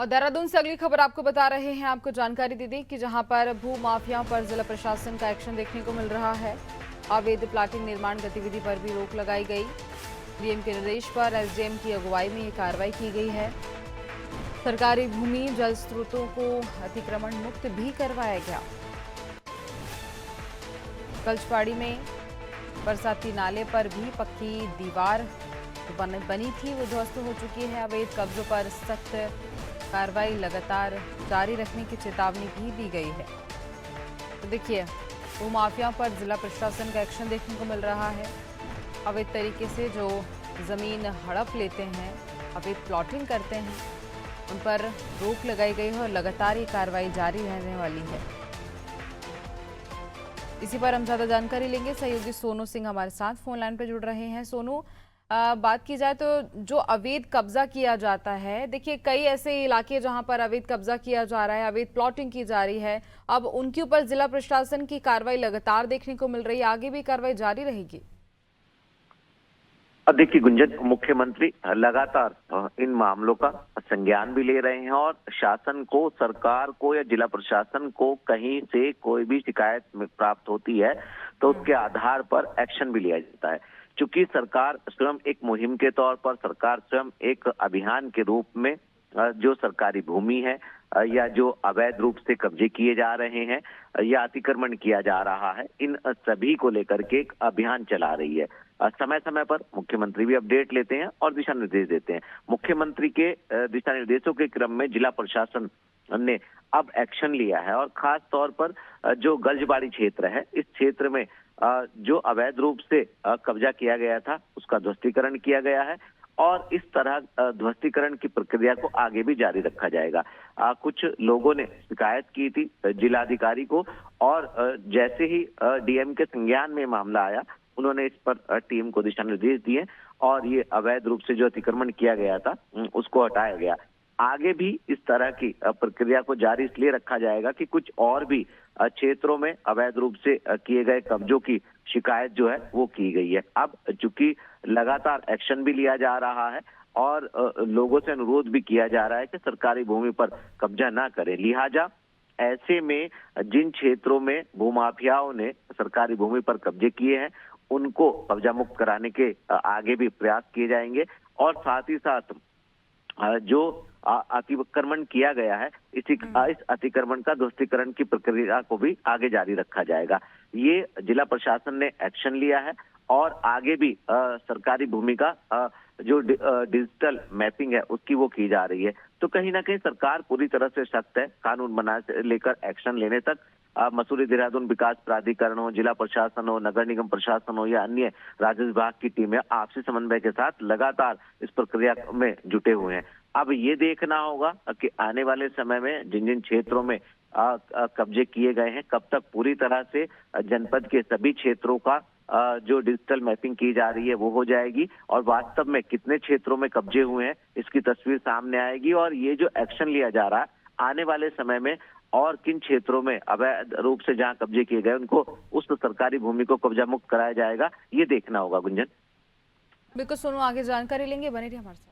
और देहरादून से अगली खबर आपको बता रहे हैं, आपको जानकारी दे दें कि जहां पर भू माफियाओं पर जिला प्रशासन का एक्शन देखने को मिल रहा है। अवैध प्लाटिंग निर्माण गतिविधि पर भी रोक लगाई गई। डीएम के निर्देश पर एसडीएम की अगुवाई में ये कार्रवाई की गई है। सरकारी भूमि जल स्रोतों को अतिक्रमण मुक्त भी करवाया गया। कल्चपाड़ी में बरसाती नाले पर भी पक्की दीवार बनी थी, वो ध्वस्त हो चुकी है। अवैध कब्जों पर सख्त कार्रवाई लगातार जारी रखने की चेतावनी भी दी गई है। तो देखिए, वो माफियाओं पर जिला प्रशासन का एक्शन देखने को मिल रहा है। अवैध तरीके से जो जमीन हड़प लेते हैं, अवैध प्लॉटिंग करते हैं, उन पर रोक लगाई गई है और लगातार ये कार्रवाई जारी रहने वाली है। इसी पर हम ज्यादा जानकारी लेंगे। सहयोगी सोनू सिंह हमारे साथ फोन लाइन पर जुड़ रहे हैं। सोनू, बात की जाए तो जो अवैध कब्जा किया जाता है, देखिए कई ऐसे इलाके जहां पर अवैध कब्जा किया जा रहा है, अवैध प्लॉटिंग की जा रही है, अब उनके ऊपर जिला प्रशासन की कार्रवाई लगातार देखने को मिल रही है। आगे भी कार्रवाई जारी रहेगी? अब देखिए गुंजन, मुख्यमंत्री लगातार इन मामलों का संज्ञान भी ले रहे हैं और शासन को, सरकार को या जिला प्रशासन को कहीं से कोई भी शिकायत प्राप्त होती है तो उसके आधार पर एक्शन भी लिया जाता है। चूंकि सरकार स्वयं एक मुहिम के तौर पर, सरकार स्वयं एक अभियान के रूप में जो सरकारी भूमि है या जो अवैध रूप से कब्जे किए जा रहे हैं या अतिक्रमण किया जा रहा है, इन सभी को लेकर के एक अभियान चला रही है। समय समय पर मुख्यमंत्री भी अपडेट लेते हैं और दिशा निर्देश देते हैं। मुख्यमंत्री के दिशा निर्देशों के क्रम में जिला प्रशासन ने अब एक्शन लिया है और खास तौर पर जो गल्जबाड़ी क्षेत्र है, इस क्षेत्र में जो अवैध रूप से कब्जा किया गया था उसका ध्वस्तीकरण किया गया है और इस तरह ध्वस्तीकरण की प्रक्रिया को आगे भी जारी रखा जाएगा। कुछ लोगों ने शिकायत की थी जिलाधिकारी को और जैसे ही डीएम के संज्ञान में मामला आया, उन्होंने इस पर टीम को दिशा निर्देश दिए और ये अवैध रूप से जो अतिक्रमण किया गया था उसको हटाया गया। आगे भी इस तरह की प्रक्रिया को जारी इसलिए रखा जाएगा कि कुछ और भी क्षेत्रों में अवैध रूप से किए गए कब्जों की शिकायत जो है वो की गई है। अब चूंकि लगातार एक्शन भी लिया जा रहा है और लोगों से अनुरोध भी किया जा रहा है कि सरकारी भूमि पर कब्जा ना करें, लिहाजा ऐसे में जिन क्षेत्रों में भूमाफियाओं ने सरकारी भूमि पर कब्जे किए हैं उनको कब्जा मुक्त कराने के आगे भी प्रयास किए जाएंगे और साथ ही साथ जो अतिक्रमण किया गया है, इस अतिक्रमण का ध्वस्तीकरण की प्रक्रिया को भी आगे जारी रखा जाएगा। ये जिला प्रशासन ने एक्शन लिया है और आगे भी सरकारी भूमि का जो डिजिटल मैपिंग है उसकी वो की जा रही है। तो कहीं ना कहीं सरकार पूरी तरह से सख्त है, कानून बनाने से लेकर एक्शन लेने तक। मसूरी देहरादून विकास प्राधिकरण हो, जिला प्रशासन हो, नगर निगम प्रशासन हो या अन्य राजस्व विभाग की टीमें आपसी समन्वय के साथ लगातार इस प्रक्रिया में जुटे हुए हैं। अब ये देखना होगा कि आने वाले समय में जिन जिन क्षेत्रों में कब्जे किए गए हैं, कब तक पूरी तरह से जनपद के सभी क्षेत्रों का जो डिजिटल मैपिंग की जा रही है वो हो जाएगी और वास्तव में कितने क्षेत्रों में कब्जे हुए हैं इसकी तस्वीर सामने आएगी और ये जो एक्शन लिया जा रहा है आने वाले समय में और किन क्षेत्रों में अवैध रूप से जहां कब्जे किए गए उनको उस सरकारी भूमि को कब्जा मुक्त कराया जाएगा, ये देखना होगा गुंजन। बिल्कुल सोनू, आगे जानकारी लेंगे, बने रहिए हमारे साथ।